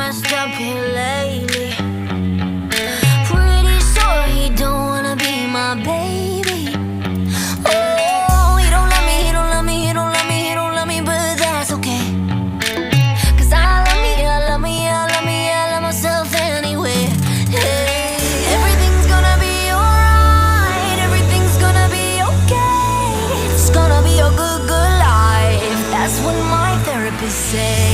messed up here lately. Pretty sure he don't wanna be my baby. Oh, he don't love me, he don't love me, he don't love me, he don't love me, but that's okay. 'Cause I love me, I love me, I love me, I love myself anyway. Hey, everything's gonna be alright, everything's gonna be okay. It's gonna be a good, good life. That's what my therapist said.